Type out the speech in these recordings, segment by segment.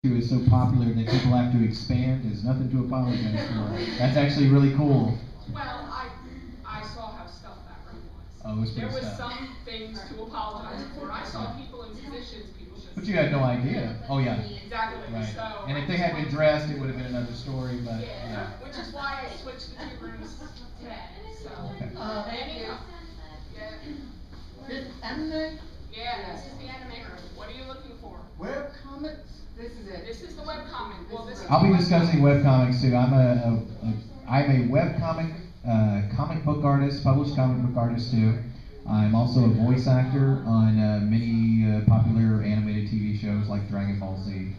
is so popular that people have to expand is nothing to apologize for. That's actually really cool. Well, I saw how stuff that room was. Oh, it was there pretty was stuff. some things to apologize for. I saw people in positions people should. But you had no idea. Oh yeah. Exactly. Right. So and if they had been dressed, it would have been another story. But yeah. Which is why I switched the 2 rooms today. So. Okay. Thank you. Yeah. This anime? Yeah, this is the anime room. What are you looking for? Webcomics? This is it. This is the webcomic. Well, this is I'll be discussing webcomics too. I'm a webcomic comic book artist, published comic book artist too. I'm also a voice actor on many popular animated TV shows like Dragon Ball Z.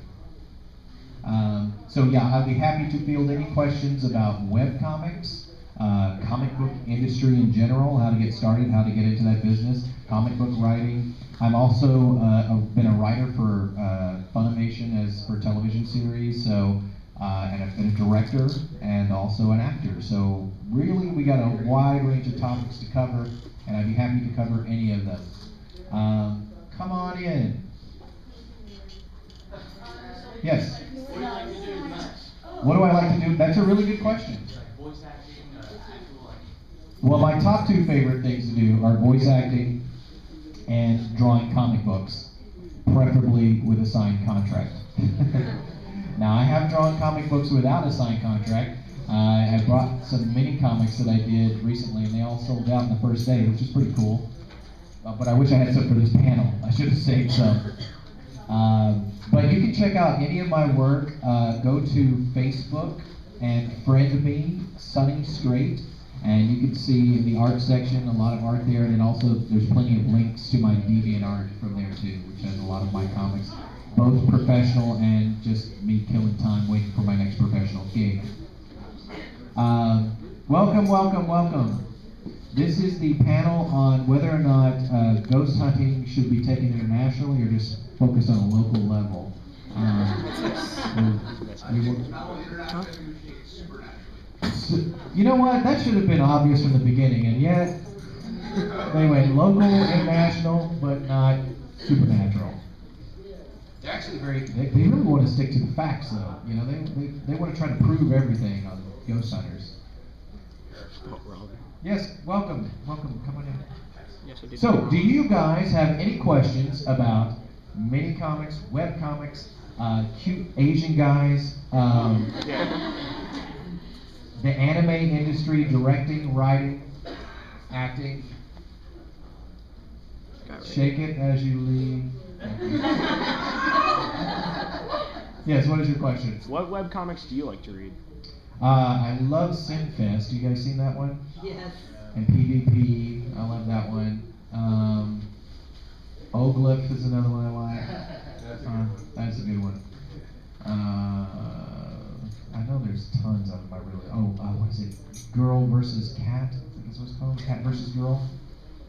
So yeah, I'd be happy to field any questions about webcomics, comic book industry in general, how to get started, how to get into that business, comic book writing. I'm also been a writer for Funimation as for television series, so and I've been a director and also an actor. So really, we got a wide range of topics to cover, and I'd be happy to cover any of them. Come on in. Yes. What do you like to do next? What do I like to do? That's a really good question. Voice acting, actual Well, my top 2 favorite things to do are voice acting and drawing comic books, preferably with a signed contract. Now, I have drawn comic books without a signed contract. I brought some mini comics that I did recently, and they all sold out in the first day, which is pretty cool. But I wish I had some for this panel. I should have saved some. But you can check out any of my work. Go to Facebook and friend me, Sonny Strait. And you can see in the art section a lot of art there, and then also there's plenty of links to my DeviantArt from there too, which has a lot of my comics, both professional and just me killing time waiting for my next professional gig. Welcome, welcome, welcome. This is the panel on whether or not ghost hunting should be taken internationally or just focused on a local level. You know what? That should have been obvious from the beginning, and yet they went local, international, but not supernatural. They're actually they really want to stick to the facts, though. You know, they want to try to prove everything on ghost hunters. Yes, welcome, come on in. Yes, I did. So, do you guys have any questions about mini comics, web comics, cute Asian guys? The anime industry, directing, writing, acting. Shake it as you leave. Yes, what is your question? What webcomics do you like to read? I love Sinfest. You guys seen that one? Yes. And PvP, I love that one. Oglyph is another one I like. That's a good one. I know there's tons of them. What is it? Girl versus Cat, I think is what it's called. Cat versus Girl.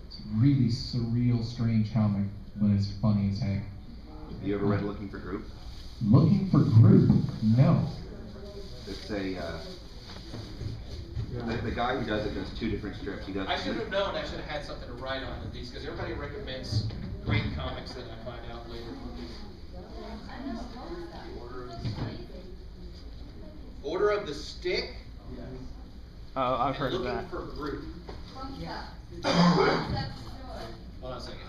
It's a really surreal, strange comic, but it's funny as heck. Have you ever read Looking for Group? Looking for Group? No. It's the guy who does it does 2 different strips. He does. I should have known. I should have had something to write on these because everybody recommends great comics that I find out later. Order of the Stick. Oh, I've heard of that. Looking for Group. Yeah. Hold on a second.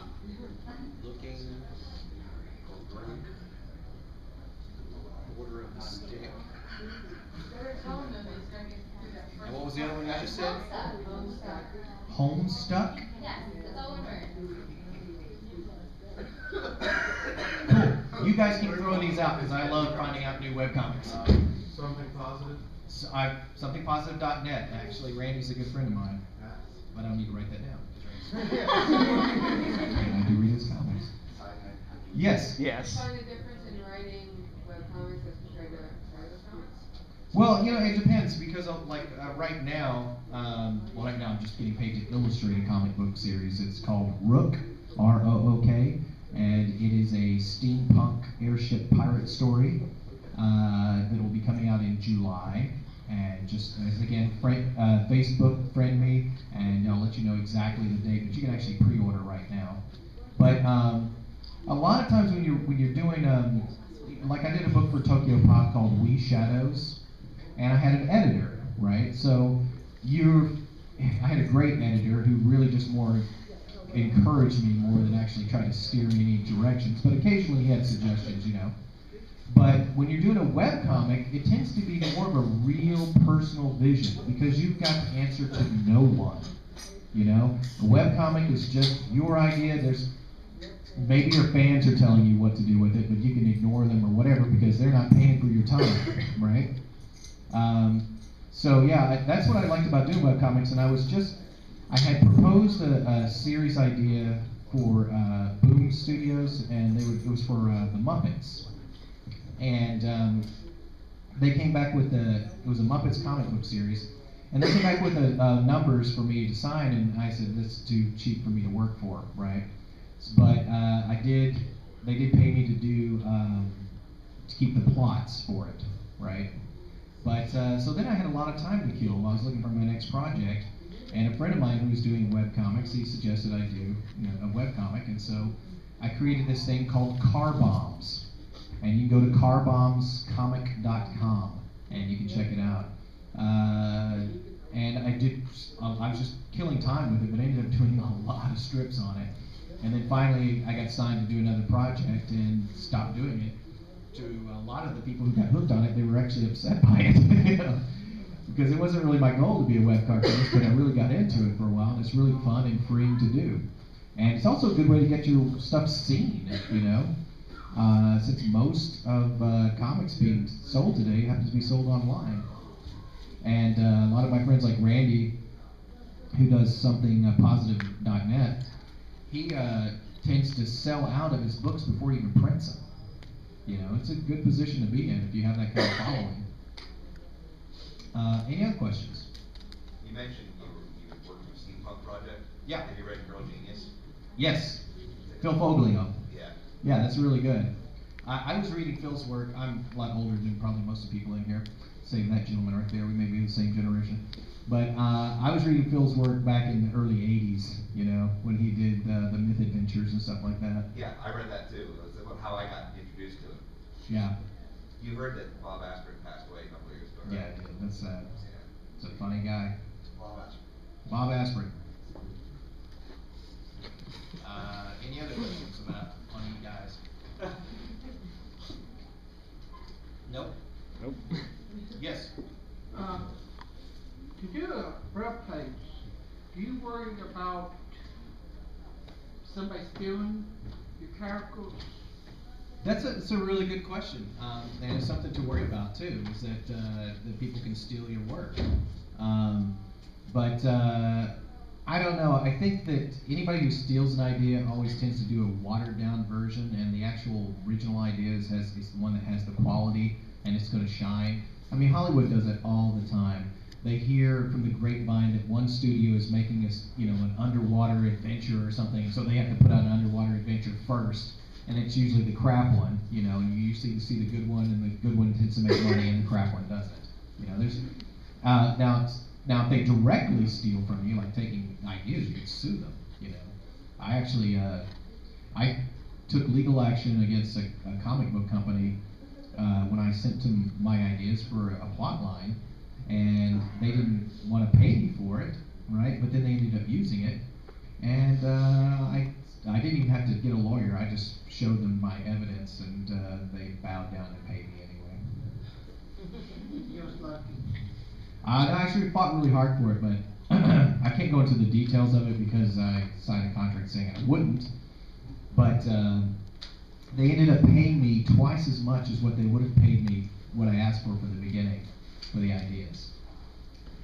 Looking for Group. Order of the Stick. And what was the other one you just said? Homestuck? Yes, that's all we heard. Cool. You guys keep throwing these out because I love finding out new webcomics. Something positive? So somethingpositive.net. Actually, Randy's a good friend of mine. But I don't need to write that down. I do read his comics. Yes? Yes. Find the difference in writing webcomics as compared to regular comics? Well, you know, it depends because right now, right now I'm just getting paid to illustrate a comic book series. It's called Rook, R-O-O-K, and it is a steampunk airship pirate story that will be coming out in July. And just again, Facebook friend me, and I'll let you know exactly the date. But you can actually pre-order right now. But a lot of times when you're doing like I did a book for Tokyo Pop called We Shadows, and I had an editor, right? So I had a great editor who really just more encouraged me more than actually tried to steer me in any directions, but occasionally he had suggestions, you know. But when you're doing a webcomic, it tends to be more of a real personal vision because you've got to answer to no one, you know. A webcomic is just your idea. There's maybe your fans are telling you what to do with it, but you can ignore them or whatever because they're not paying for your time, right? So yeah, that's what I liked about doing webcomics, and I had proposed a series idea for Boom Studios, and it was for the Muppets. And they came back with it was a Muppets comic book series, and they came back with numbers for me to sign, and I said, that's too cheap for me to work for, right? But they did pay me to keep the plots for it, right? But, so then I had a lot of time to kill while I was looking for my next project, and a friend of mine who was doing webcomics, he suggested I do a webcomic, and so I created this thing called Car Bombs. And you can go to carbombscomic.com and you can check it out. And I was just killing time with it, but I ended up doing a lot of strips on it. And then finally, I got signed to do another project and stopped doing it. To a lot of the people who got hooked on it, they were actually upset by it. You know? Because it wasn't really my goal to be a web cartoonist, but I really got into it for a while, and it's really fun and freeing to do. And it's also a good way to get your stuff seen, you know? Since most of comics being sold today happens to be sold online. And a lot of my friends like Randy, who does something positive.net, he tends to sell out of his books before he even prints them. You know, it's a good position to be in if you have that kind of following. Any other questions? You mentioned you were working on a steampunk project. Yeah. Have you read Girl Genius? Yes. Phil Foglio. Yeah. Yeah, that's really good. I was reading Phil's work. I'm a lot older than probably most of the people in here, save that gentleman right there. We may be the same generation. But I was reading Phil's work back in the early 80s, you know, when he did the Myth Adventures and stuff like that. Yeah, I reid that too. That's about how I got introduced to it. Yeah. You heard that Bob Asprin passed away a couple of years ago, right? Yeah, I did. That's sad. Yeah. It's a funny guy. Bob Asprin. Bob Asprin. Any other questions about funny guys? Nope. Nope. Yes. To do a web page, do you worry about somebody stealing your characters? It's a really good question, and it's something to worry about too. Is that people can steal your work, but I don't know. I think that anybody who steals an idea always tends to do a watered down version, and the actual original idea is the one that has the quality and it's going to shine. I mean, Hollywood does it all the time. They hear from the grapevine that one studio is making an underwater adventure or something, so they have to put out an underwater adventure first. And it's usually the crap one, you know, and you usually see the good one, and the good one tends to make money, and the crap one doesn't. You know, there's now if they directly steal from you, like taking ideas, you can sue them. You know, I actually I took legal action against a comic book company when I sent them my ideas for a plot line, and they didn't want to pay me for it, right? But then they ended up using it, and I didn't even have to get a lawyer. I just showed them my evidence, and they bowed down and paid me anyway. You was lucky. I actually fought really hard for it, but I can't go into the details of it because I signed a contract saying I wouldn't. But they ended up paying me twice as much as what they would have paid me what I asked for the beginning for the ideas.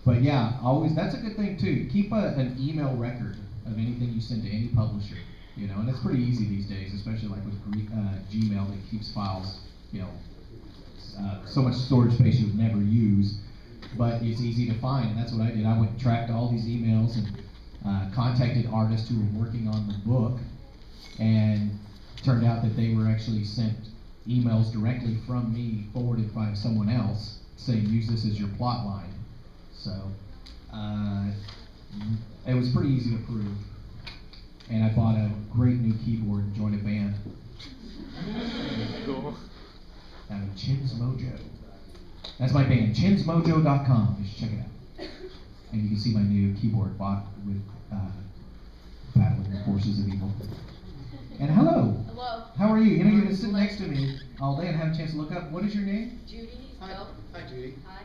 But yeah, always that's a good thing too. Keep an email record of anything you send to any publisher. You know, and it's pretty easy these days, especially like with Gmail that keeps files, you know, so much storage space you would never use, but it's easy to find, and that's what I did. I went and tracked all these emails and contacted artists who were working on the book, and it turned out that they were actually sent emails directly from me, forwarded by someone else, saying use this as your plot line. So it was pretty easy to prove. And I bought a great new keyboard and joined a band. Cool. I'm in Chin's Mojo. That's my band, chinsmojo.com. You should check it out. And you can see my new keyboard bot with battling the forces of evil. And hello. Hello. How are you? You know, you've been sitting next to me all day and haven't a chance to look up. What is your name? Judy, Hi, Bill. hi Judy. Hi.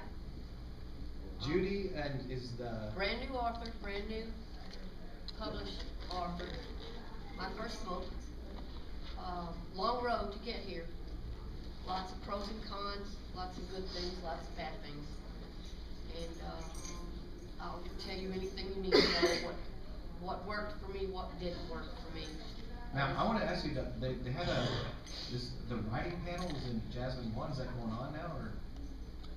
Judy and is the Brand new author, brand new published author. My first book. Long road to get here. Lots of pros and cons, lots of good things, lots of bad things. And I'll tell you anything you need to know, what worked for me, what didn't work for me. Now I want to ask you, they had the writing panel was in Jasmine 1, is that going on now or?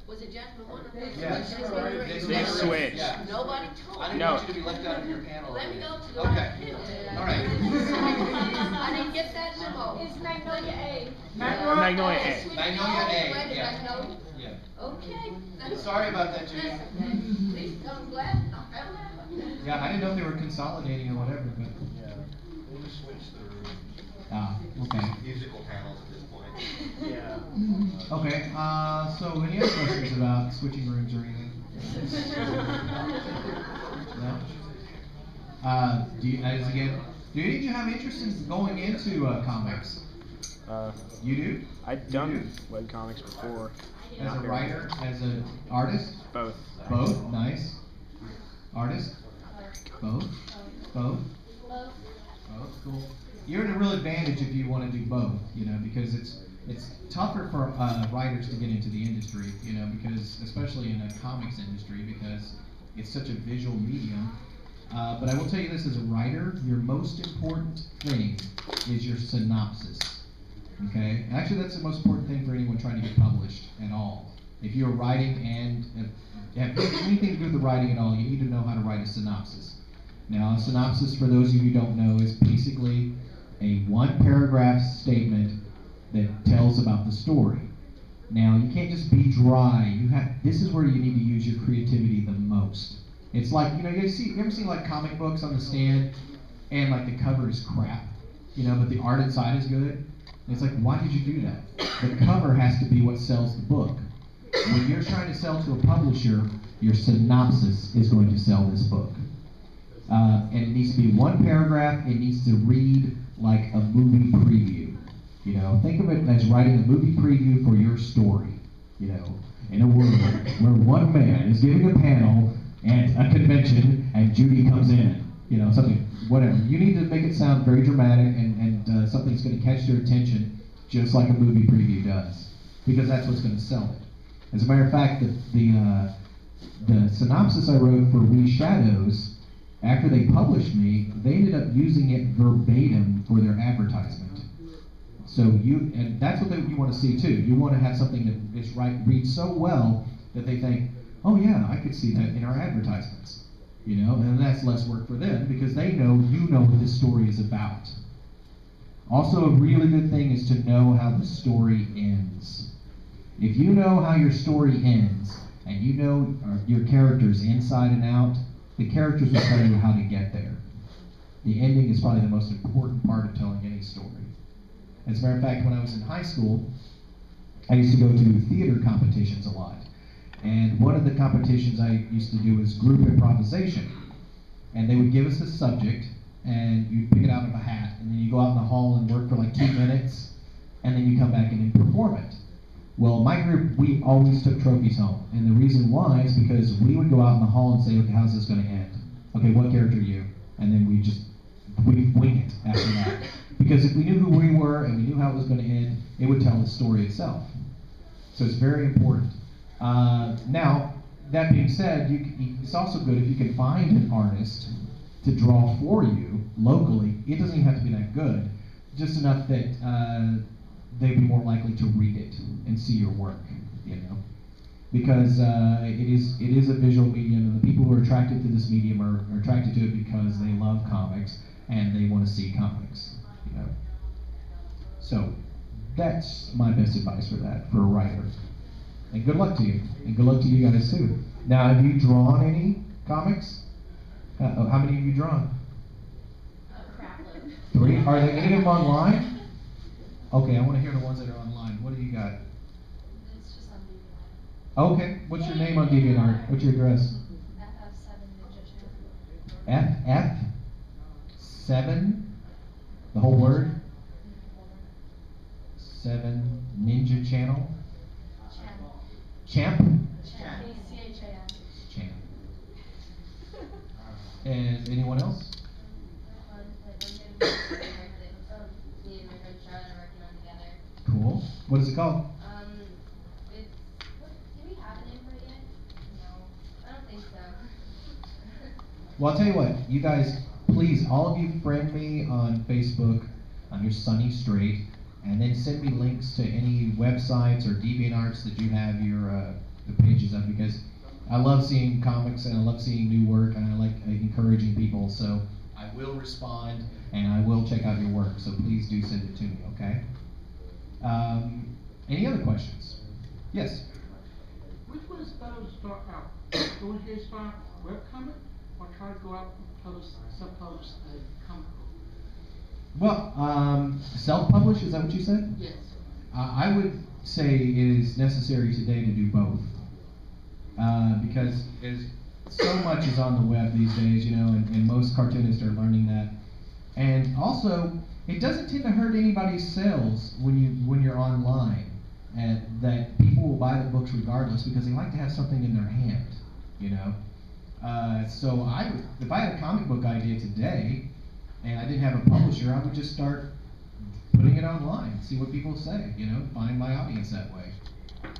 Was it Jasmine 1 or Yeah. They switched. Yeah. Nobody told I me. didn't want you to be left out of your panel. Let me go to the Okay. right panel. All right. I didn't get that memo. It's Magnolia A. Magnolia A. Magnolia A, Wait, did yeah. I know? Yeah. Okay. Sorry about that, Judy. At least I'm glad I found out. Yeah, I didn't know if they were consolidating or whatever, but. Yeah, we'll just switch the Okay. musical panels at this point. Yeah. Okay, so any other questions about switching rooms or anything? No? Do you, as again, do any of you have interest in going into comics? You do? I'd done webcomics before. As Not a very writer, good. as an artist? Both. Both, nice. Artist? Both? Both? Both, cool. You're at a real advantage if you want to do both, you know, because it's tougher for writers to get into the industry, you know, because especially in a comics industry, because it's such a visual medium. But I will tell you this, as a writer, your most important thing is your synopsis. Okay? Actually, that's the most important thing for anyone trying to get published at all. If you're writing and have anything to do with the writing at all, you need to know how to write a synopsis. Now, a synopsis, for those of you who don't know, is basically a one-paragraph statement that tells about the story. Now, you can't just be dry. This is where you need to use your creativity the most. It's like, you know, you ever seen like comic books on the stand, and like the cover is crap, you know, but the art inside is good? And it's like, why did you do that? The cover has to be what sells the book. When you're trying to sell to a publisher, your synopsis is going to sell this book. And it needs to be one paragraph. It needs to read like a movie preview. You know, think of it as writing a movie preview for your story. You know, in a world where one man is giving a panel at a convention and Judy comes in. You know, something, whatever. You need to make it sound very dramatic and something that's going to catch their attention, just like a movie preview does, because that's what's going to sell it. As a matter of fact, the synopsis I wrote for We Shadows, after they published me, they ended up using it verbatim for their advertisement. So and that's what you want to see too. You want to have something that is reads so well that they think, oh yeah, I could see that in our advertisements. You know, and that's less work for them because they know you know what this story is about. Also, a really good thing is to know how the story ends. If you know how your story ends, and you know your characters inside and out, the characters will tell you how to get there. The ending is probably the most important part of telling any story. As a matter of fact, when I was in high school, I used to go to theater competitions a lot. And one of the competitions I used to do was group improvisation. And they would give us a subject, and you'd pick it out of a hat, and then you go out in the hall and work for like 2 minutes, and then you come back and then perform it. Well, my group, we always took trophies home. And the reason why is because we would go out in the hall and say, okay, how's this going to end? Okay, what character are you? And then we'd wing it after that. Because if we knew who we were and we knew how it was going to end, it would tell the story itself. So it's very important. Now, that being said, it's also good if you can find an artist to draw for you locally. It doesn't even have to be that good, just enough that they'd be more likely to read it and see your work, you know, because it is a visual medium, and the people who are attracted to this medium are attracted to it because they love comics and they want to see comics, you know. So that's my best advice for that, for a writer. And good luck to you. And good luck to you guys too. Now, have you drawn any comics? How many have you drawn? Crap load. 3? Are there any of them online? Okay, I want to hear the ones that are online. What do you got? Okay, what's your name on DeviantArt? What's your address? FF7 Ninja Channel. FF7, the whole word? 7 Ninja Channel? Champ? CHAN. Champ. And anyone else? Cool. What is it called? Do we have a name for it yet? No, I don't think so. Well, I'll tell you what, you guys, please, all of you friend me on Facebook under Sonny Strait, and then send me links to any websites or DeviantArts that you have your the pages of, because I love seeing comics and I love seeing new work and I like encouraging people, so I will respond and I will check out your work, so please do send it to me, okay? Any other questions? Yes? Which one is better to start out? Go ahead and start webcomic, or try to go out and publish, self-publish a comic book? Well, self-publish, is that what you said? Yes. I would say it is necessary today to do both. Because there's so much is on the web these days, you know, and most cartoonists are learning that. And also, it doesn't tend to hurt anybody's sales when you're online, and that people will buy the books regardless because they like to have something in their hand, you know. So if I had a comic book idea today, and I didn't have a publisher, I would just start putting it online, see what people say, you know, find my audience that way.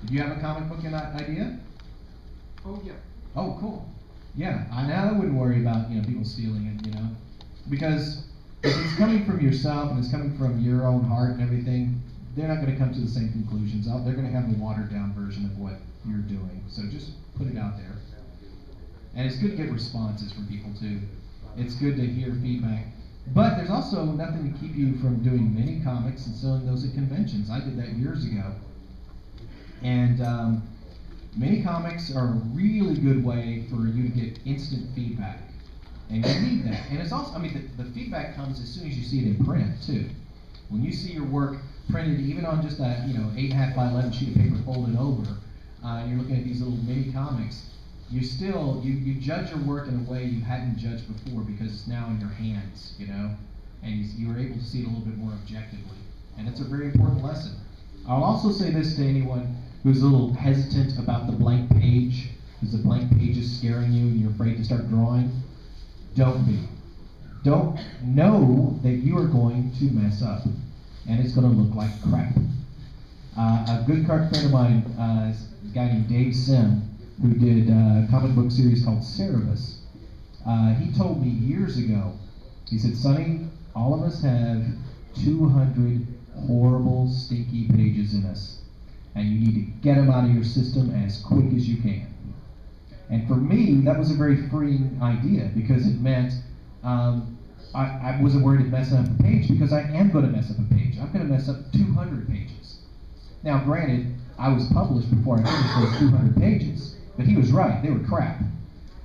Did you have a comic book idea? Oh, yeah. Oh, cool. Yeah, I wouldn't worry about, you know, people stealing it, you know, because if it's coming from yourself and it's coming from your own heart and everything, they're not going to come to the same conclusions. They're going to have a watered down version of what you're doing. So just put it out there. And it's good to get responses from people too. It's good to hear feedback. But there's also nothing to keep you from doing mini comics and selling those at conventions. I did that years ago. And mini comics are a really good way for you to get instant feedback. And you need that. And it's also, I mean, the feedback comes as soon as you see it in print too. When you see your work printed, even on just that, you know, 8.5 by 11 sheet of paper folded over, and you're looking at these little mini comics, you still, you judge your work in a way you hadn't judged before because it's now in your hands, you know, and you were able to see it a little bit more objectively. And it's a very important lesson. I'll also say this to anyone who's a little hesitant about the blank page, because the blank page is scaring you and you're afraid to start drawing. Don't be. Don't know that you are going to mess up, and it's going to look like crap. A good card friend of mine, is a guy named Dave Sim, who did a comic book series called Cerebus. He told me years ago, he said, Sonny, all of us have 200 horrible, stinky pages in us, and you need to get them out of your system as quick as you can. And for me, that was a very freeing idea, because it meant I wasn't worried of messing up a page, because I am going to mess up a page. I'm going to mess up 200 pages. Now, granted, I was published before I finished those 200 pages, but he was right, they were crap.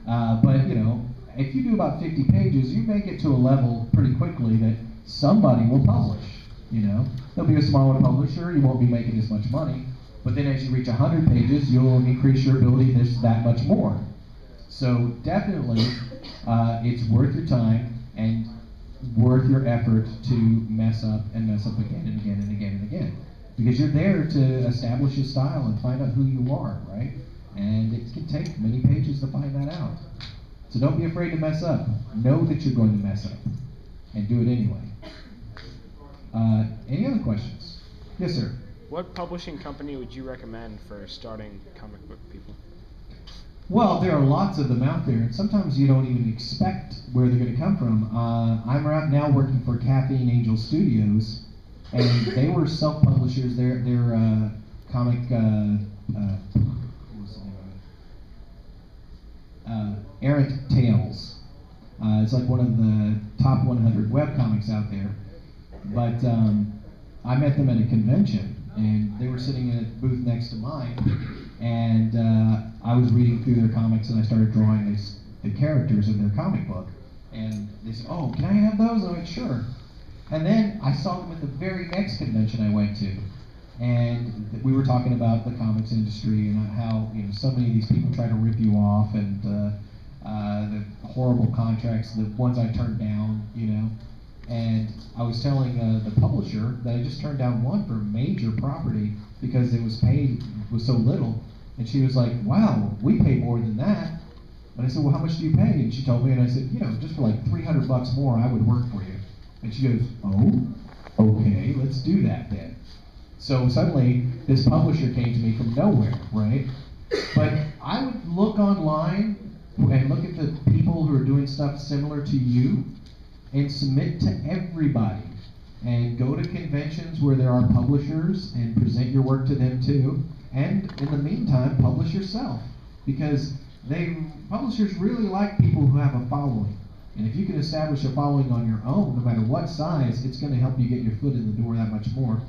But, you know, if you do about 50 pages, you may get to a level pretty quickly that somebody will publish, you know. There'll be a smaller publisher, you won't be making as much money, but then as you reach 100 pages, you'll increase your ability just that much more. So definitely, it's worth your time and worth your effort to mess up and mess up again and again and again and again. Because you're there to establish a style and find out who you are, right? And it can take many pages to find that out. So don't be afraid to mess up. Know that you're going to mess up, and do it anyway. Any other questions? Yes, sir. What publishing company would you recommend for starting comic book people? Well, there are lots of them out there, and sometimes you don't even expect where they're going to come from. I'm right now working for Caffeine Angel Studios, and they were self-publishers. They're comic, Errant Tales. It's like one of the top 100 webcomics out there. But I met them at a convention, and they were sitting in a booth next to mine, and I was reading through their comics, and I started drawing the characters in their comic book. And they said, oh, can I have those? I went, sure. And then I saw them at the very next convention I went to. we were talking about the comics industry and how so many of these people try to rip you off, and the horrible contracts, the ones I turned down, And I was telling the publisher that I just turned down one for major property because it was paid was so little, and she was like, "Wow, we pay more than that." And I said, "Well, how much do you pay?" And she told me, and I said, "Just for like $300 more, I would work for you." And she goes, "Oh, okay, let's do that then." So suddenly, this publisher came to me from nowhere, right? But I would look online and look at the people who are doing stuff similar to you and submit to everybody. And go to conventions where there are publishers and present your work to them too. And in the meantime, publish yourself. Because publishers really like people who have a following. And if you can establish a following on your own, no matter what size, it's going to help you get your foot in the door that much more.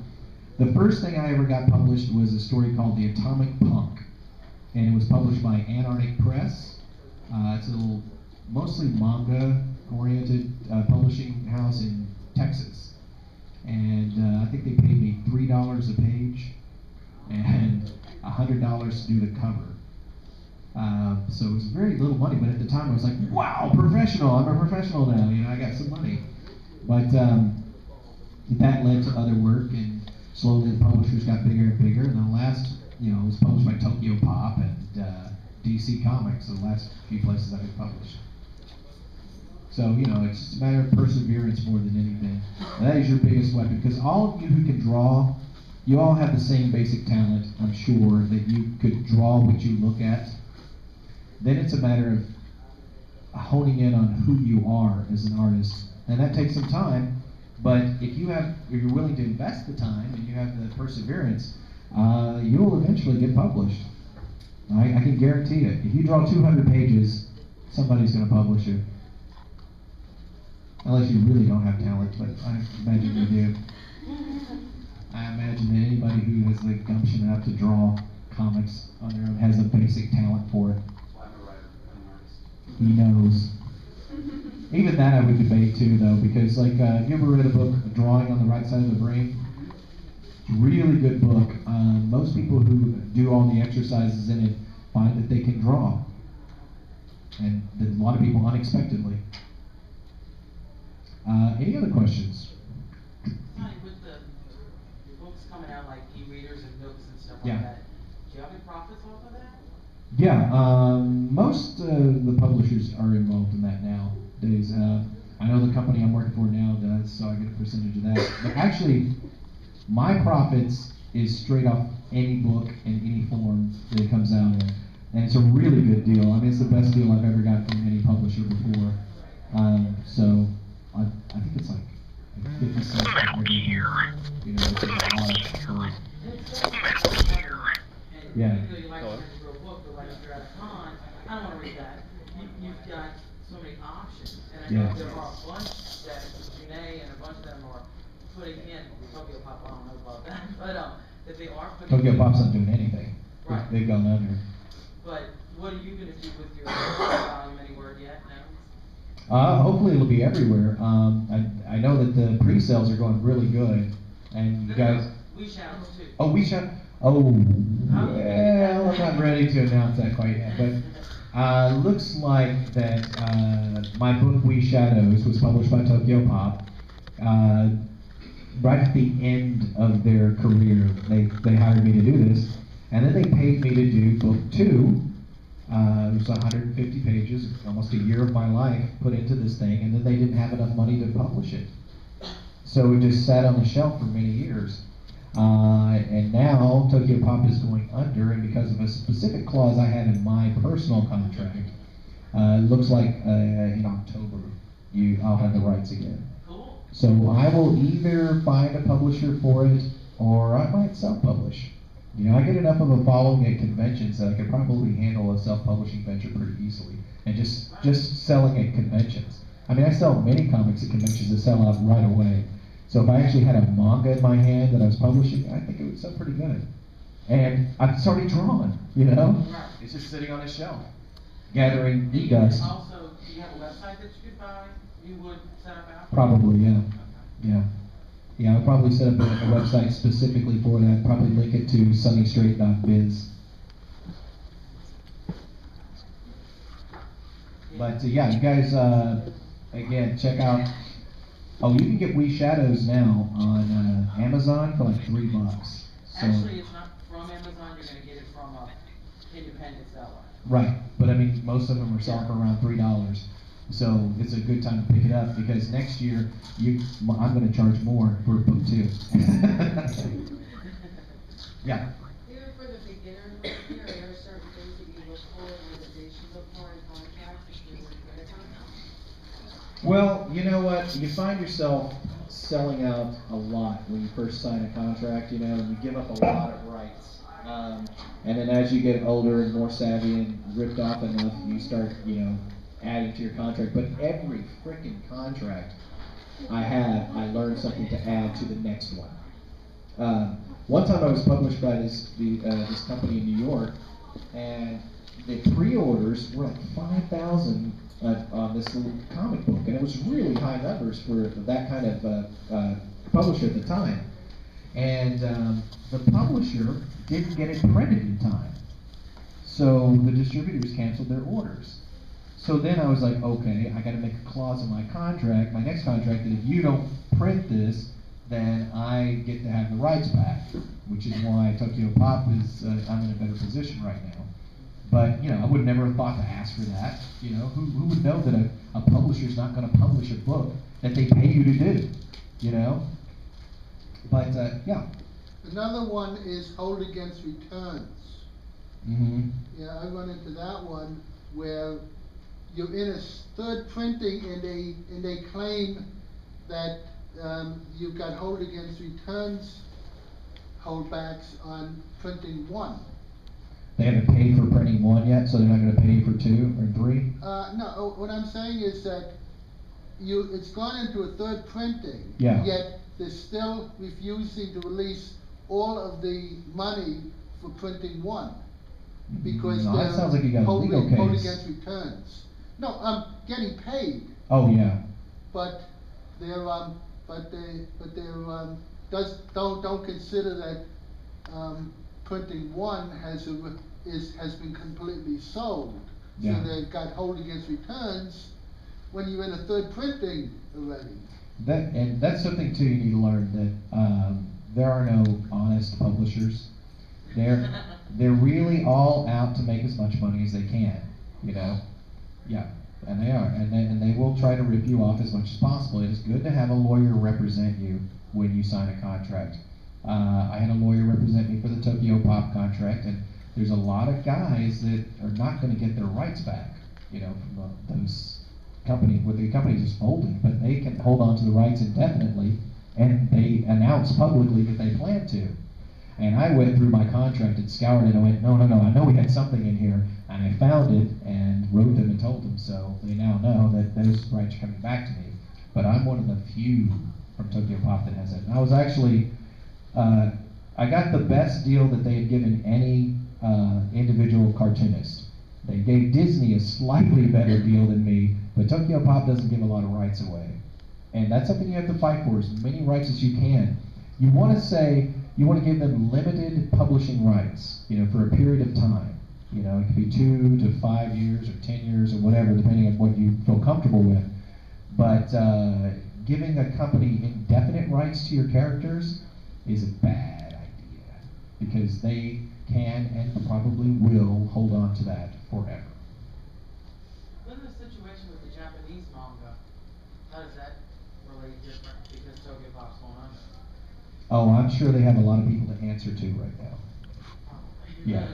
The first thing I ever got published was a story called The Atomic Punk. And it was published by Antarctic Press. It's a mostly manga-oriented publishing house in Texas. And I think they paid me $3 a page and $100 to do the cover. So it was very little money, but at the time I was like, wow, professional, I'm a professional now, I got some money. But that led to other work, and slowly the publishers got bigger and bigger, and the last, it was published by Tokyo Pop and DC Comics, the last few places I've been published. So, it's just a matter of perseverance more than anything. And that is your biggest weapon, because all of you who can draw, you all have the same basic talent, I'm sure, that you could draw what you look at. Then it's a matter of honing in on who you are as an artist. And that takes some time, but if you're willing to invest the time and you have the perseverance, you will eventually get published. I can guarantee it. If you draw 200 pages, somebody's going to publish you. Unless you really don't have talent, but I imagine you do. I imagine that anybody who has the gumption enough to draw comics on their own has a basic talent for it. He knows. Even that I would debate too, though, because have you ever read a book, Drawing on the Right Side of the Brain? Really good book. Most people who do all the exercises in it find that they can draw. And a lot of people unexpectedly. Any other questions? Sonny, with the books coming out like e-readers and books and stuff Yeah. like that, do you have any profits off of that? Yeah, most the publishers are involved in that nowadays. I know the company I'm working for now does, so I get a percentage of that. But actually, my profits is straight off any book in any form that it comes out in. And it's a really good deal. I mean, it's the best deal I've ever got from any publisher before. So I think it's like 50 cents. Metal Gear. It's a lot for, yeah. You like to read a book, but like if you're at a con, I don't want to read that. You've got so many options. And I know there are a bunch that Janae and a bunch of them are putting in. Tokyo Pop, I don't know about that. But that they are putting Tokyo Pop's not doing anything. Right. They've gone under. But what are you going to do with your volume anywhere yet now? Hopefully it'll be everywhere. I know that the pre-sales are going really good, and you guys. We Shadows too. Oh, We Shadows. Oh, well, I'm not ready to announce that quite yet, but looks like that my book We Shadows was published by Tokyo Pop. Right at the end of their career, they hired me to do this, and then they paid me to do book 2. It was 150 pages, almost a year of my life put into this thing, and then they didn't have enough money to publish it. So it just sat on the shelf for many years. And now Tokyo Pop is going under, and because of a specific clause I have in my personal contract, it looks like in October I'll have the rights again. So I will either find a publisher for it, or I might self-publish. I get enough of a following at conventions that I could probably handle a self-publishing venture pretty easily, and just selling at conventions. I mean, I sell many comics at conventions that sell out right away. So if I actually had a manga in my hand that I was publishing, I think it would sell pretty good. And it's already drawn, It's just sitting on a shelf, gathering e-dust. Also, do you have a website that you could buy? You would set up out? Probably, yeah. Yeah. Yeah, I'll probably set up a website specifically for that. Probably link it to sonnystrait.biz. But yeah, you guys, again, check out. Oh, you can get We Shadows now on Amazon for like $3. So, Actually, it's not from Amazon, you're gonna get it from a independent seller. right, but I mean, most of them are selling for around $3. So it's a good time to pick it up because next year I'm going to charge more for book 2. Yeah. Even for the beginner, there are certain things that you look for in organizations look for in contracts if you're working at a time. Well, you know what? You find yourself selling out a lot when you first sign a contract, and you give up a lot of rights. And then as you get older and more savvy and ripped off enough, you start, adding to your contract. But every freaking contract I learned something to add to the next one. One time I was published by this company in New York, and the pre-orders were like 5,000 on this little comic book, and it was really high numbers for that kind of publisher at the time. And the publisher didn't get it printed in time, so the distributors canceled their orders. So then I was like, okay, I got to make a clause in my contract, my next contract, that if you don't print this, then I get to have the rights back, which is why Tokyo Pop is, I'm in a better position right now. But, I would never have thought to ask for that. Who would know that a publisher's not going to publish a book that they pay you to do, But, yeah. Another one is hold against returns. Mm-hmm. Yeah, I run into that one where you're in a third printing and they claim that you've got hold against returns holdbacks on printing 1. They haven't paid for printing 1 yet, so they're not going to pay for 2 or 3? No, what I'm saying is that it's gone into a third printing, Yeah. yet they're still refusing to release all of the money for printing 1 because No, that they're sounds like you got a legal hold case. against returns. No, I'm getting paid, Oh, yeah. but they're don't consider that printing 1 has been completely sold. Yeah. So they've got hold against returns when you're in a third printing already. And that's something too you need to learn, that there are no honest publishers. They're really all out to make as much money as they can, Yeah, and they are, and they will try to rip you off as much as possible. It is good to have a lawyer represent you when you sign a contract. I had a lawyer represent me for the Tokyo Pop contract, and there's a lot of guys that are not going to get their rights back, from those companies, where the company is folding, but they can hold on to the rights indefinitely, and they announce publicly that they plan to. And I went through my contract and scoured it, and I went, no, I know we had something in here, and I found it, and wrote them and told them, so they now know that those rights are coming back to me. But I'm one of the few from Tokyo Pop that has it. And I was actually, I got the best deal that they had given any individual cartoonist. They gave Disney a slightly better deal than me, but Tokyo Pop doesn't give a lot of rights away. And that's something you have to fight for, as many rights as you can. You want to give them limited publishing rights, for a period of time. It could be 2 to 5 years or 10 years or whatever, depending on what you feel comfortable with. But giving a company indefinite rights to your characters is a bad idea, because they can and probably will hold on to that forever. What is the situation with the Japanese manga? How does that relate different because Tokyo Pop's going on? Oh, I'm sure they have a lot of people to answer to right now. Yeah.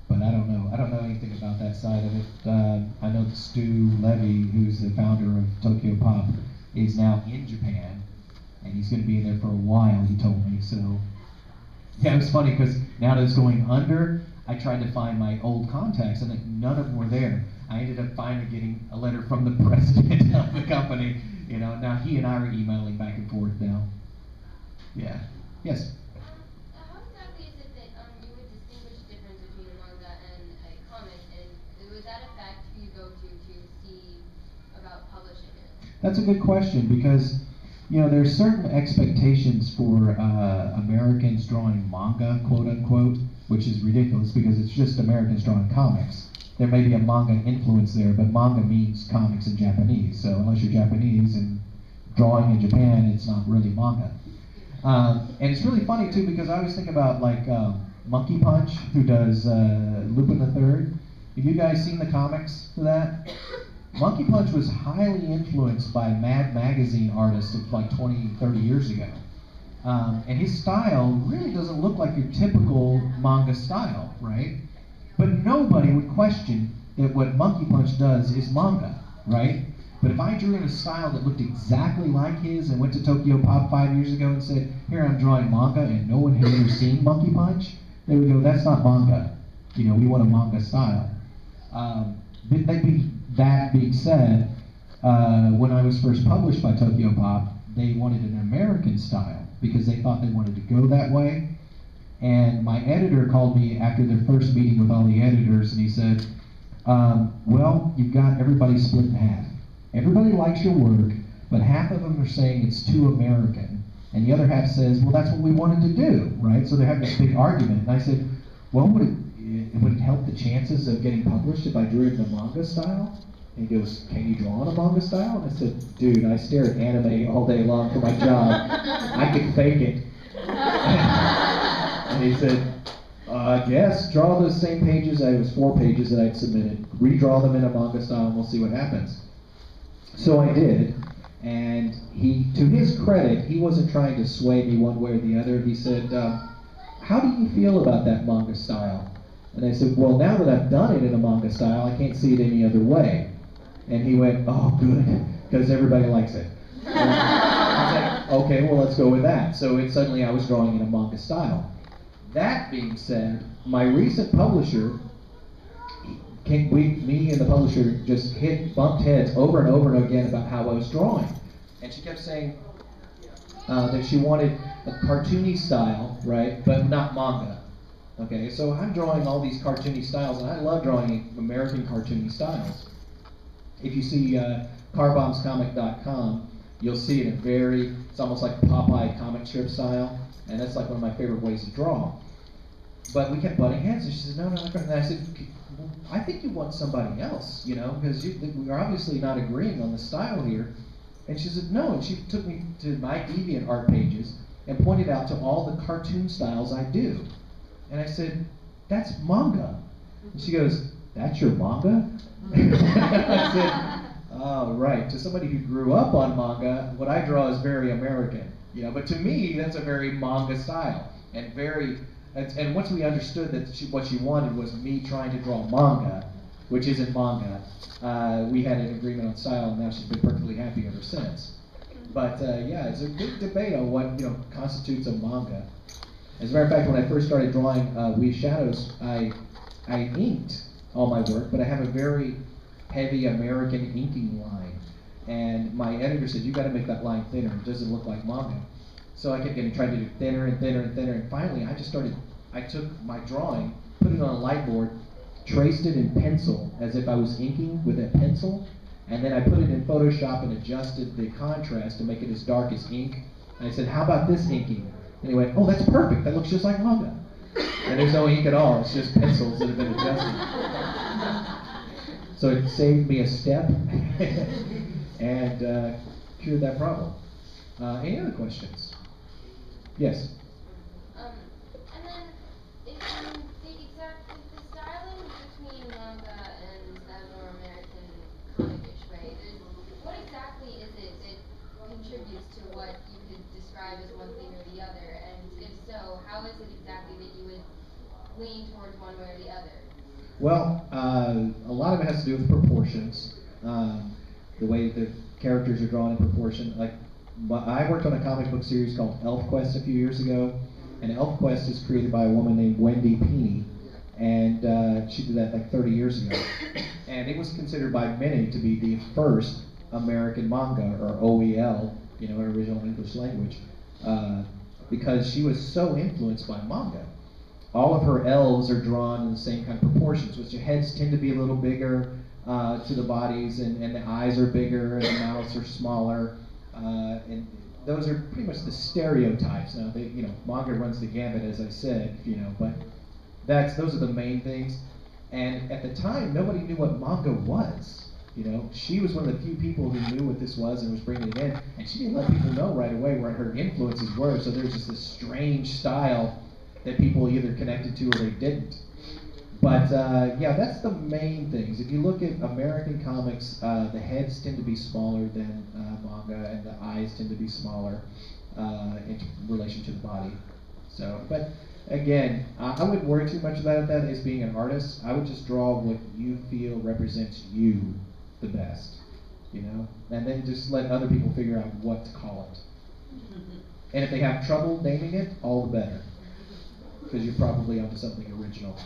But I don't know. I don't know anything about that side of it. I know that Stu Levy, who's the founder of Tokyo Pop, is now in Japan, and he's going to be in there for a while, he told me. So, yeah, it was funny because now that it's going under, I tried to find my old contacts, and none of them were there. I ended up finally getting a letter from the president of the company. Now he and I are emailing back and forth now. Yeah. Yes? How exactly is it that you would distinguish the difference between a manga and a comic, and was that a fact who you go to see about publishing it? That's a good question, because you know, there's certain expectations for Americans drawing manga, quote unquote, which is ridiculous because it's just Americans drawing comics. There may be a manga influence there, but manga means comics in Japanese. So unless you're Japanese and drawing in Japan, it's not really manga. And it's really funny too because I always think about like Monkey Punch, who does Lupin the Third. Have you guys seen the comics for that? Monkey Punch was highly influenced by Mad Magazine artists of like 20, 30 years ago. And his style really doesn't look like your typical manga style, right? But nobody would question that what Monkey Punch does is manga, right? But if I drew in a style that looked exactly like his and went to Tokyo Pop 5 years ago and said, here I'm drawing manga and no one had ever seen Monkey Punch, they would go, that's not manga. You know, we want a manga style. That being said, when I was first published by Tokyo Pop, they wanted an American style because they thought they wanted to go that way. And my editor called me after their first meeting with all the editors and he said, well, you've got everybody split in half. Everybody likes your work, but half of them are saying it's too American. And the other half says, well, that's what we wanted to do, right? So they're having this big argument. And I said, well, would it help the chances of getting published if I drew it in the manga style? And he goes, can you draw in a manga style? And I said, dude, I stare at anime all day long for my job. I can fake it. And he said, I guess, draw those same pages. It was 4 pages that I'd submitted. Redraw them in a manga style and we'll see what happens. So I did. And he, to his credit, he wasn't trying to sway me one way or the other. He said, how do you feel about that manga style? And I said, well, now that I've done it in a manga style, I can't see it any other way. And he went, oh, good, because everybody likes it. And I was like, okay, well, let's go with that. So suddenly I was drawing in a manga style. That being said, my recent publisher, me and the publisher just bumped heads over and over and again about how I was drawing. And she kept saying that she wanted a cartoony style, right, but not manga. Okay, so I'm drawing all these cartoony styles, and I love drawing American cartoony styles. If you see carbombscomic.com, you'll see it in it's almost like Popeye comic strip style, and that's like one of my favorite ways to draw. But we kept butting heads, and she said, no, and I said, I think you want somebody else, you know, because we're obviously not agreeing on the style here. And she said, no, and she took me to my DeviantArt pages and pointed out to all the cartoon styles I do. And I said, that's manga. And she goes, that's your manga? I said, oh, right. To somebody who grew up on manga, what I draw is very American, you know. But to me, that's a very manga style, and once we understood that what she wanted was me trying to draw manga, which isn't manga, we had an agreement on style, and now she's been perfectly happy ever since. But yeah, it's a big debate on what constitutes a manga. As a matter of fact, when I first started drawing We Shadows, I inked all my work, but I have a very heavy American inking line. And my editor said, you got to make that line thinner. It doesn't look like manga. So I kept trying to do thinner and thinner and thinner. And finally, I took my drawing, put it on a light board, traced it in pencil as if I was inking with a pencil. And then I put it in Photoshop and adjusted the contrast to make it as dark as ink. And I said, how about this inking? And he went, oh, that's perfect. That looks just like manga. And there's no ink at all. It's just pencils that have been adjusted. So it saved me a step and cured that problem. Any other questions? Yes? And then, the styling between manga and that more American comic-ish way, what exactly is it that contributes to what you could describe as one thing or the other? And if so, how is it exactly that you would lean towards one way or the other? Well, a lot of it has to do with proportions. The way the characters are drawn in proportion. Like, I worked on a comic book series called ElfQuest a few years ago, and ElfQuest is created by a woman named Wendy Peeney, and she did that like 30 years ago. And it was considered by many to be the first American manga, or OEL, in original English language, because she was so influenced by manga. All of her elves are drawn in the same kind of proportions, which their heads tend to be a little bigger to the bodies, and the eyes are bigger, and the mouths are smaller, and those are pretty much the stereotypes. Now, manga runs the gambit, as I said, but those are the main things. And at the time, nobody knew what manga was. She was one of the few people who knew what this was and was bringing it in, and she didn't let people know right away where her influences were. So there's just this strange style that people either connected to or they didn't. But yeah, that's the main things. If you look at American comics, the heads tend to be smaller than manga, and the eyes tend to be smaller in relation to the body. So, but again, I wouldn't worry too much about that as being an artist. I would just draw what you feel represents you the best, and then just let other people figure out what to call it. And if they have trouble naming it, all the better, because you're probably onto something original.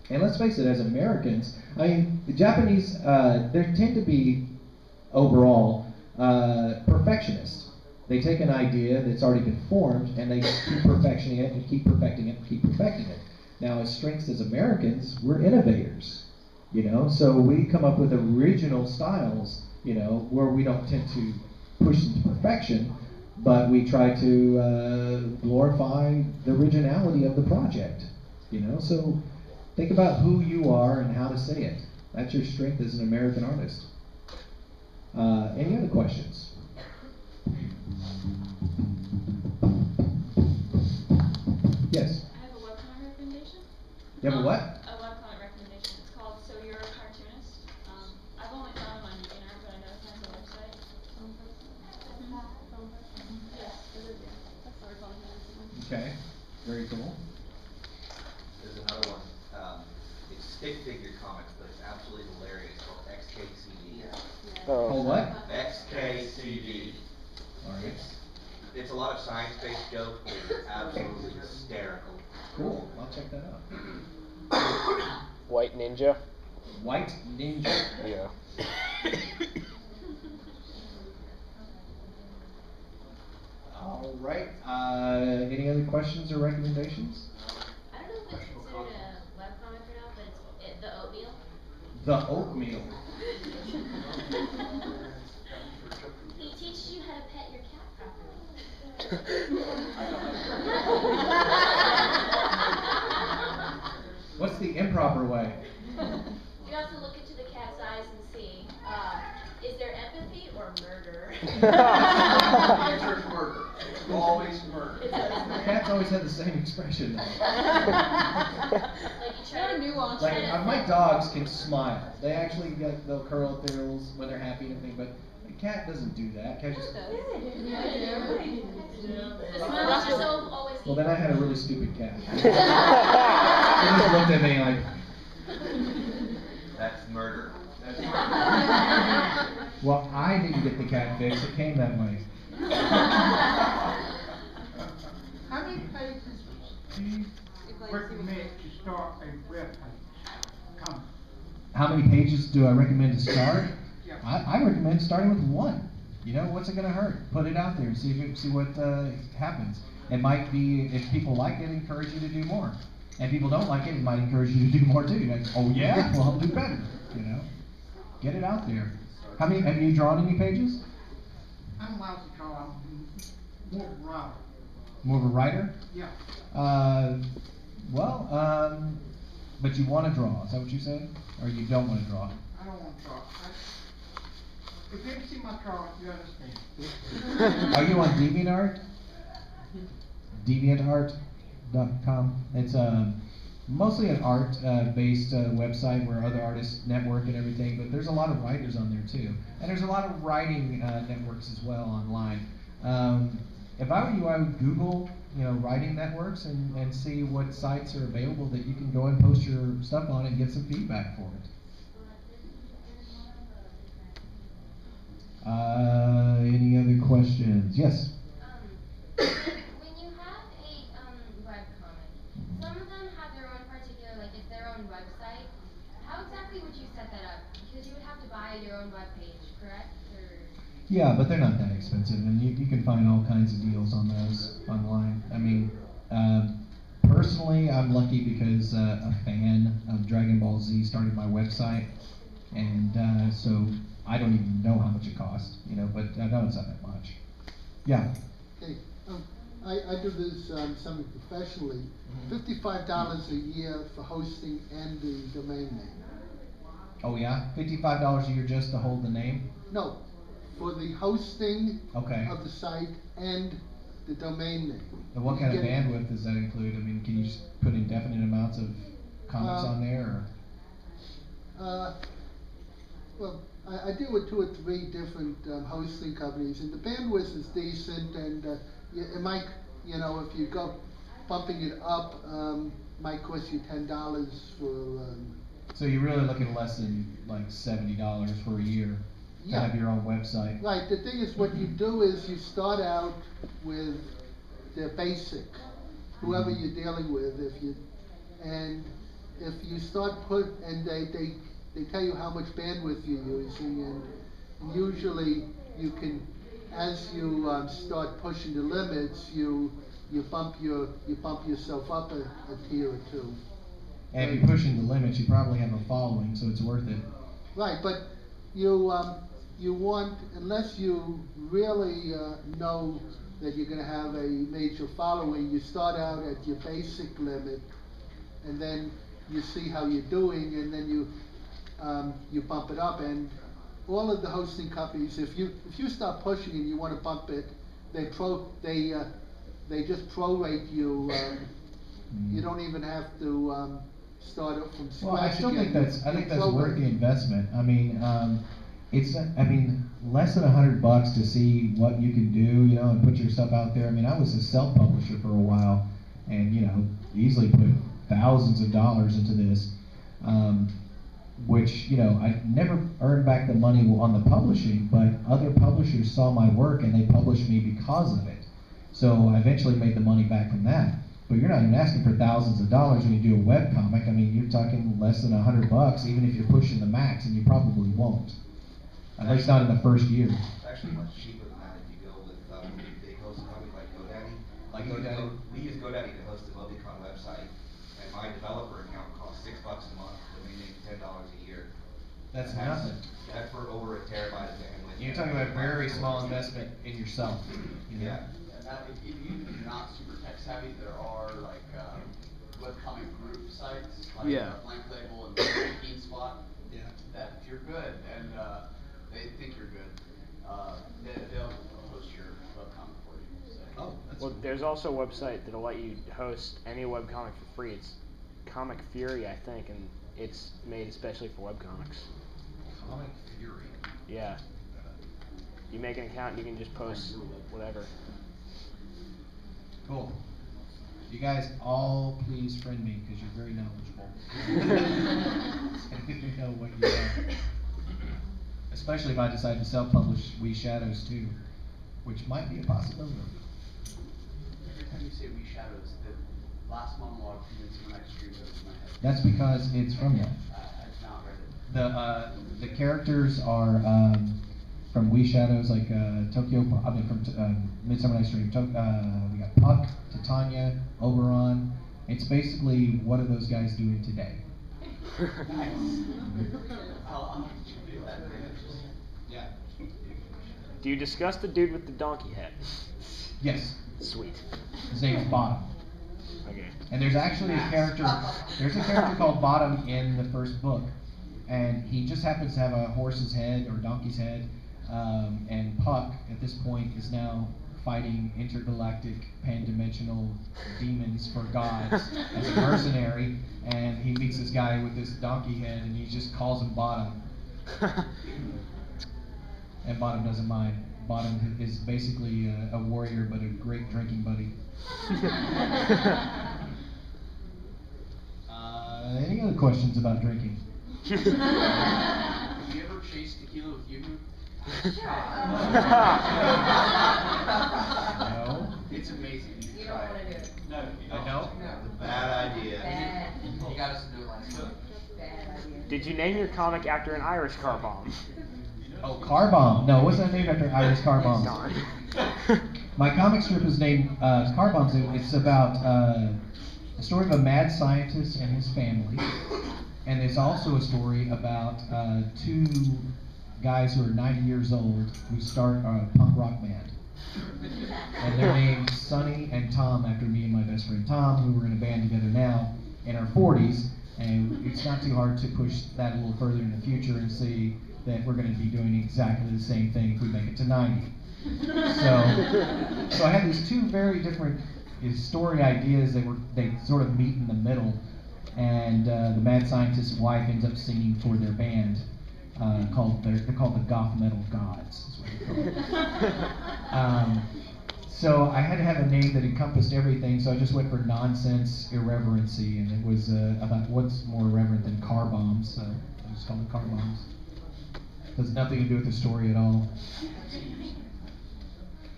And let's face it, as Americans, I mean, the Japanese, they tend to be, overall, perfectionists. They take an idea that's already been formed, and they keep perfecting it, and keep perfecting it, and keep perfecting it. Now, as strengths as Americans, we're innovators, so we come up with original styles, where we don't tend to push them to perfection, but we try to glorify the originality of the project, So think about who you are and how to say it. That's your strength as an American artist. Any other questions? Yes? I have a webcomic recommendation. You have a what? A webcomic recommendation. It's called So You're a Cartoonist. I've only found them on Beginner, but I know it has a website. Yes, Olivia. That's what we're calling it. Okay, very cool. There's another one. It's stick figure comics, but it's absolutely hilarious. It's called XKCD. Called what? XKCD. All right. It's a lot of science-based jokes, but it's absolutely hysterical. Cool. I'll check that out. White Ninja. White Ninja. Yeah. All right. Any other questions or recommendations? I don't know if it's considered a webcomic or not, but it's the oatmeal. The oatmeal. He teaches you how to pet your cat properly. What's the improper way? You have to look into the cat's eyes and see, is there empathy or murder? The answer is murder. It's always murder. Cats always have the same expression. Like you try to nuance. Like my dogs can smile. They actually they'll curl up their ears when they're happy and everything, but a cat doesn't do that. Cat just. Well, then I had a really stupid cat. He just looked at me like. That's murder. Well, I didn't get the cat fixed. It came that way. How many pages do you recommend to start a web page? How many pages do I recommend to start? Yeah. I recommend starting with one. What's it going to hurt? Put it out there and see what happens. It might be, if people like it, encourage you to do more. And if people don't like it, it might encourage you to do more too. Like, oh yeah, well I'll do better. Get it out there. How many have you drawn any pages? I'm allowed to draw. I'm more of a writer. More of a writer? Yeah. But you want to draw, is that what you said? Or you don't want to draw? I don't want to draw. If you ever see my drawing, you understand. Are you on DeviantArt? DeviantArt.com. It's mostly an art-based website where other artists network and everything, but there's a lot of writers on there too. And there's a lot of writing networks as well online. If I were you, I would Google, writing networks and see what sites are available that you can go and post your stuff on and get some feedback for it. Any other questions? Yes? When you have a webcomic, some of them have their own particular, like it's their own website. How exactly would you set that up? Because you would have to buy your own webpage, correct? Yeah, but they're not that expensive, and you can find all kinds of deals on those online. I mean, personally, I'm lucky because a fan of Dragon Ball Z started my website, and so I don't even know how much it costs, but I know it's not that much. Yeah. Okay, I do this semi-professionally. $55 a year for hosting and the domain name. Oh yeah, $55 a year just to hold the name? No, for the hosting Okay. of the site and the domain name. And what kind of Get- bandwidth does that include? I mean, can you just put indefinite amounts of comics on there, or? Well, I deal with 2 or 3 different hosting companies, and the bandwidth is decent, and it might, you know, if you go bumping it up, might cost you $10 for. So you're really looking at less than like $70 for a year to Yeah. have your own website. Right. The thing is, what you do is you start out with the basic, whoever you're dealing with. If you start and they tell you how much bandwidth you're using, and usually you can, as you start pushing the limits, you bump yourself up a tier or 2. And if you're pushing the limits, you probably have a following, so it's worth it. Right, but you want, unless you really know that you're going to have a major following, you start out at your basic limit, and then you see how you're doing, and then you bump it up. And all of the hosting companies, if you start pushing and you want to bump it, they just prorate you. You don't even have to start up from scratch. Well, I still again. think that's worth the investment. I mean, less than $100 to see what you can do, you know, and put your stuff out there. I mean, I was a self-publisher for a while, and you know, easily put thousands of dollars into this, which, you know, I never earned back the money on the publishing, but other publishers saw my work and they published me because of it. So I eventually made the money back from that. But you're not even asking for thousands of dollars when you do a webcomic. I mean, you're talking less than $100, even if you're pushing the max, and you probably won't. At least not in the first year. It's actually much cheaper than that if you go with big hosting companies like GoDaddy. We use GoDaddy to host the Mobicon website, and my developer account costs $6 a month, domain name $10 a year. That's nothing. That's for over a terabyte of bandwidth. You're talking about a very small investment in yourself. You know? Yeah. If you're not super tech savvy, there are like webcomic group sites like Blank Label and Keen Spot. Yeah. That if you're good and they think you're good, they'll host your webcomic for you. So. Oh, that's Well, there's also a website that'll let you host any webcomic for free. It's Comic Fury, I think, and it's made especially for webcomics. Comic Fury. Yeah. You make an account and you can just post whatever. Cool. You guys all please friend me because you're very knowledgeable. And you know what you are. Especially if I decide to self-publish We Shadows too, which might be a possibility. Every time you say We Shadows, the last monologue from Midsummer Night's Dream goes in my head. That's because it's from them. I've not read it. The characters are from We Shadows, like Tokyo. I mean, from Midsummer Night's Dream. We got Puck, Titania, Oberon. It's basically what are those guys doing today? Nice. I'll do that. Yeah. Do you discuss the dude with the donkey head? Yes. Sweet. His name's Bottom. Okay. And there's actually a character. There's a character called Bottom in the first book, and he just happens to have a horse's head or donkey's head. And Puck, at this point, is now fighting intergalactic, pan-dimensional demons for gods as a mercenary. And he meets this guy with this donkey head, and he just calls him Bottom. And Bottom doesn't mind. Bottom is basically a warrior, but a great drinking buddy. Any other questions about drinking? Have you ever chased tequila with you? No. It's amazing. You don't wanna do it. No, you don't. I don't? Bad idea. Bad. You got us to do it last time. Bad idea. Did you name your comic after an Irish car bomb? Oh, Car Bomb. No, it wasn't named after Irish car bombs. Darn. My comic strip is named Car Bombs. It's about the story of a mad scientist and his family. And there's also a story about two guys who are 90 years old who start a punk rock band. And they're named Sonny and Tom after me and my best friend Tom, who we're in a band together now in our 40s. And it's not too hard to push that a little further in the future and see that we're going to be doing exactly the same thing if we make it to 90. So I had these two very different story ideas that they sort of meet in the middle. And the mad scientist's wife ends up singing for their band. They're called the Goth Metal Gods. Is what they're called. So I had to have a name that encompassed everything. So I just went for nonsense irreverency, and it was about what's more irreverent than car bombs. So I just called it car bombs. It has nothing to do with the story at all.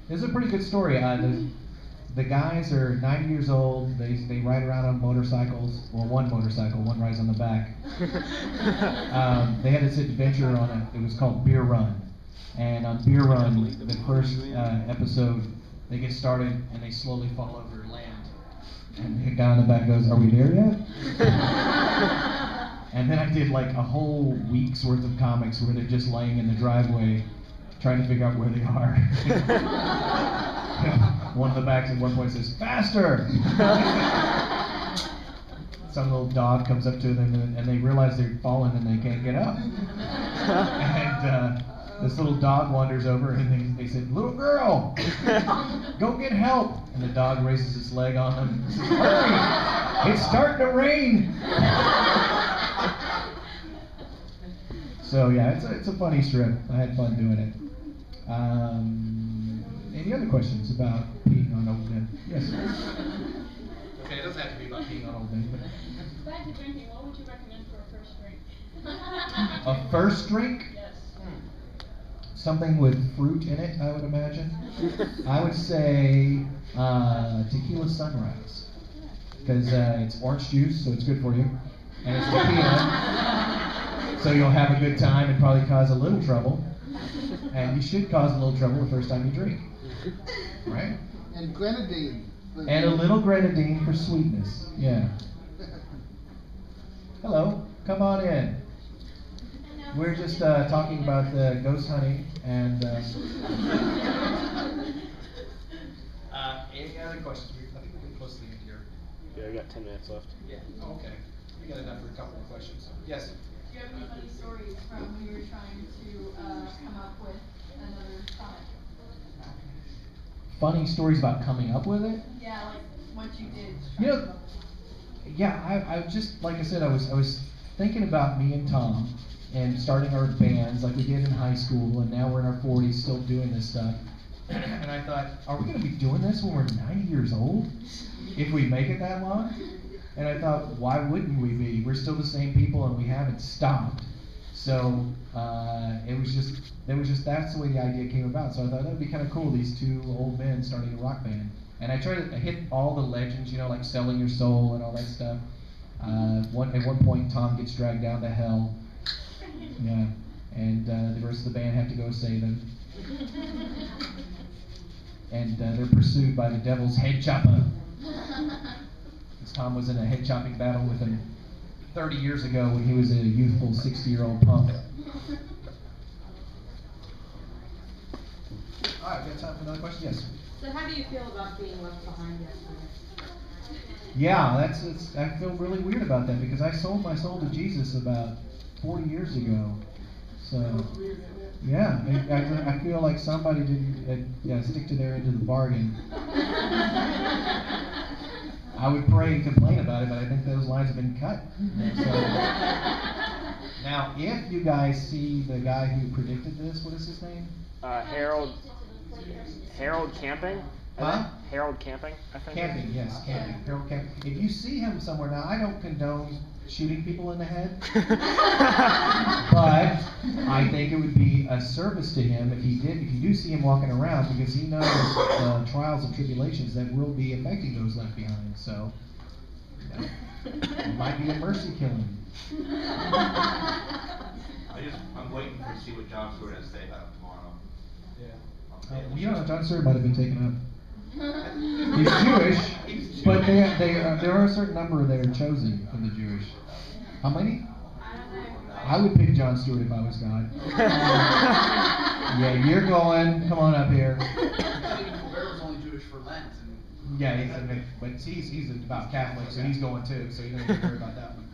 It's a pretty good story. The guys are 90 years old. They ride around on motorcycles. Well, one motorcycle, one rides on the back. They had this adventure on it was called Beer Run. And on Beer Run, the first episode, they get started and they slowly fall over land. And the guy on the back goes, "Are we there yet?" And then I did like a whole week's worth of comics where they're just laying in the driveway trying to figure out where they are. One of the backs at one point says, "Faster!" Some little dog comes up to them and they realize they're falling and they can't get up. And this little dog wanders over and they said, "Little girl, go get help." And the dog raises its leg on them and says, "Hurry, it's starting to rain." So yeah, it's a funny strip. I had fun doing it. Any other questions about peeing on old men? Yes. Okay, it doesn't have to be about peeing on old men. Back to drinking, what would you recommend for a first drink? A first drink? Yes. Something with fruit in it, I would imagine. I would say tequila sunrise. Because it's orange juice, so it's good for you. And it's tequila. So you'll have a good time and probably cause a little trouble. And you should cause a little trouble the first time you drink. Right? And grenadine. And a little grenadine for sweetness. Yeah. Hello, come on in. We're just talking about ghost hunting and. Any other questions? I think we're getting close to the end here. Yeah, we got 10 minutes left. Yeah. Oh, okay. We got enough for a couple of questions. Yes. Do you have any funny stories from when you were trying to come up with another comic? Funny stories about coming up with it? Yeah, like what you did. You know, yeah, I just, like I said, I was thinking about me and Tom and starting our bands like we did in high school, and now we're in our 40s still doing this stuff. And I thought, are we going to be doing this when we're 90 years old? If we make it that long? And I thought, why wouldn't we be? We're still the same people and we haven't stopped. So it was just that's the way the idea came about. So I thought that would be kind of cool, these two old men starting a rock band. And I tried to hit all the legends, you know, like selling your soul and all that stuff. At one point, Tom gets dragged down to hell. Yeah, and the rest of the band have to go save him. And they're pursued by the devil's head chopper. Because Tom was in a head chopping battle with him 30 years ago when he was a youthful 60-year-old punk. All right, we got time for another question? Yes. So how do you feel about being left behind yet? Yeah, I feel really weird about that because I sold my soul to Jesus about 40 years ago. So, yeah, I feel like somebody didn't stick to their end of the bargain. I would pray and complain about it, but I think those lines have been cut. So, now, if you guys see the guy who predicted this, what is his name? Harold Camping? Huh? Harold Camping, I think. Camping, yes, Camping. Harold Camping. If you see him somewhere, now I don't condone shooting people in the head, but I think it would be a service to him if you do see him walking around, because he knows the trials and tribulations that will be affecting those left behind. So, it might be a mercy killing. I'm waiting to see what John Stewart has to say about it tomorrow. Yeah. You know, John Stewart might have been taken up. He's Jewish, but there are a certain number that are chosen from the Jewish. How many? I would pick John Stewart if I was God. Yeah, you're going. Come on up here. Yeah, but he's a devout Catholic, so he's going too, so you don't need to worry about that one.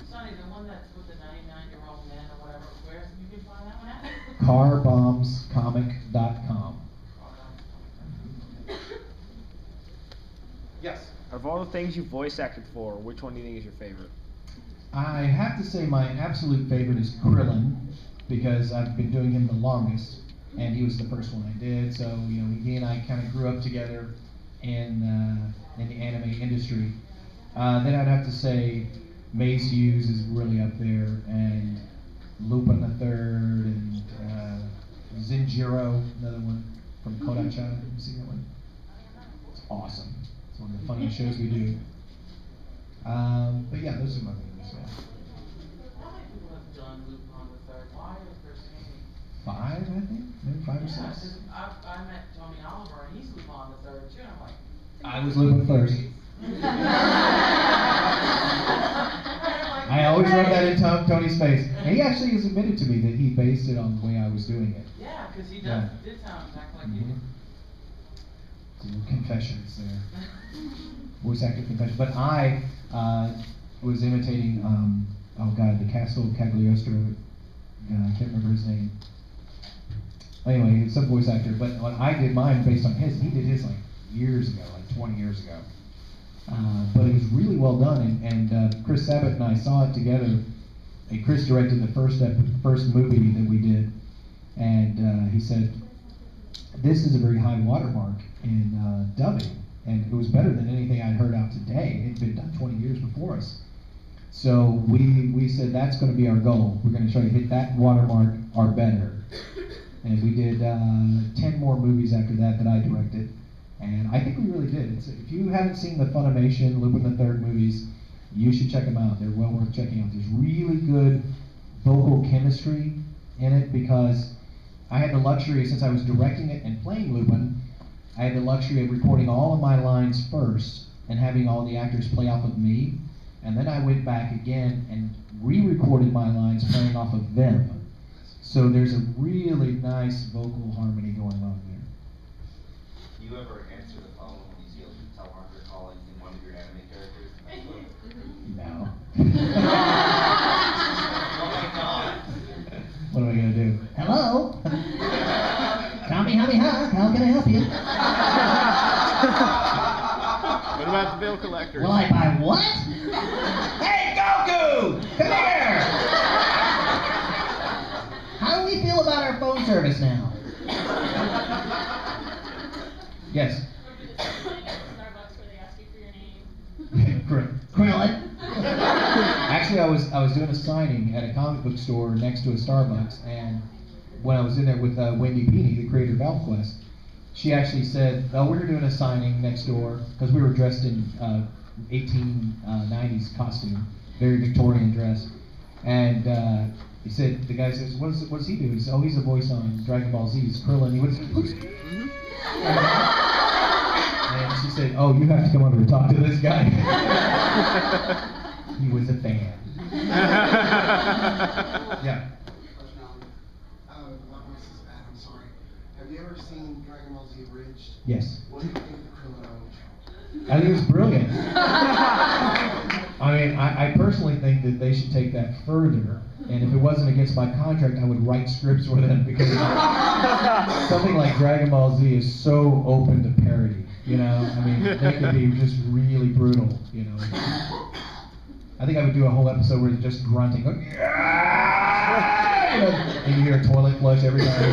Sonny, the one that's with the 99-year-old man or whatever, where you can find that one at? Carbombscomic.com. Yes. Of all the things you voice acted for, which one do you think is your favorite? I have to say my absolute favorite is Krillin, because I've been doing him the longest, and he was the first one I did, so you know, he and I kind of grew up together in the anime industry. Then I'd have to say Mace Hughes is really up there, and Lupin the Third, and Zinjiro, another one from Kodacha. Have you seen that one? It's awesome. It's one of the funniest shows we do. But yeah, those are my favorites. Yeah. How many people have done Lupin the Third? Why is there so many? 5, I think, maybe 5 or 6. Yeah, 'cause I met Tony Oliver and he's Lupin the Third too, and I'm like. I was Lupin first. I always rub that in Tony's face, and he actually has admitted to me that he based it on the way I was doing it. Yeah, because he Yeah. did sound exactly like you. Some confessions there. Voice actor confession. But I was imitating, the Castle Cagliostro. I can't remember his name. Anyway, it's some voice actor. But when I did mine based on his, he did his like years ago, like 20 years ago. But it was really well done, and Chris Sabat and I saw it together. And Chris directed the first movie that we did, and he said, "This is a very high watermark in dubbing, and it was better than anything I'd heard out today. It'd been done 20 years before us." So we said that's going to be our goal. We're going to try to hit that watermark or better. And we did 10 more movies after that I directed. And I think we really did. If you haven't seen the Funimation Lupin the Third movies, you should check them out. They're well worth checking out. There's really good vocal chemistry in it, because I had the luxury, since I was directing it and playing Lupin, I had the luxury of recording all of my lines first and having all the actors play off of me. And then I went back again and re-recorded my lines playing off of them. So there's a really nice vocal harmony going on there. Do you ever answer the phone when you see a telemarketer calling in one of your anime characters? No. Oh my God. What am I going to do? Hello? Kamehameha, how can I help you? What about the bill collector? Will I buy what? Hey, Goku! Come here! How do we feel about our phone service now? Yes. Krillin. Actually, I was doing a signing at a comic book store next to a Starbucks, and when I was in there with Wendy Beanie, the creator of ElfQuest, she actually said, "Oh, we're doing a signing next door," because we were dressed in 1890s costume, very Victorian dress, and he said, the guy says, "What does he do?" He said, "Oh, he's a voice on Dragon Ball Z. He's Krillin." He went, and she said, "Oh, you have to come over and talk to this guy." He was a fan. Yeah. My voice is bad, I'm sorry. Have you ever seen Dragon Ball Z Abridged? Yes. What do you think of Krillin own? I think it's brilliant. I mean, I personally think that they should take that further, and if it wasn't against my contract, I would write scripts for them, because something like Dragon Ball Z is so open to parody, you know? I mean, they could be just really brutal, you know? I think I would do a whole episode where they're just grunting, going, "Yeah!" You know, and you hear a toilet flush every time.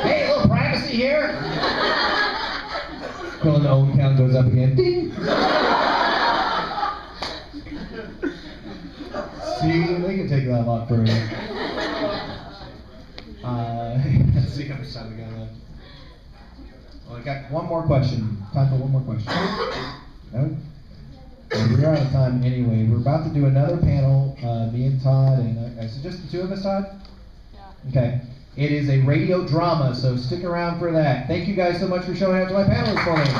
Hey, a little privacy here. Krillin own count goes up again. Ding. See, they can take that a lot further. Let's see how much time we got left. Well, I got one more question. Time for one more question. No? Well, we're out of time anyway. We're about to do another panel, me and Todd, and is it just the two of us, Todd? Yeah. Okay. It is a radio drama, so stick around for that. Thank you guys so much for showing up to my panel this morning.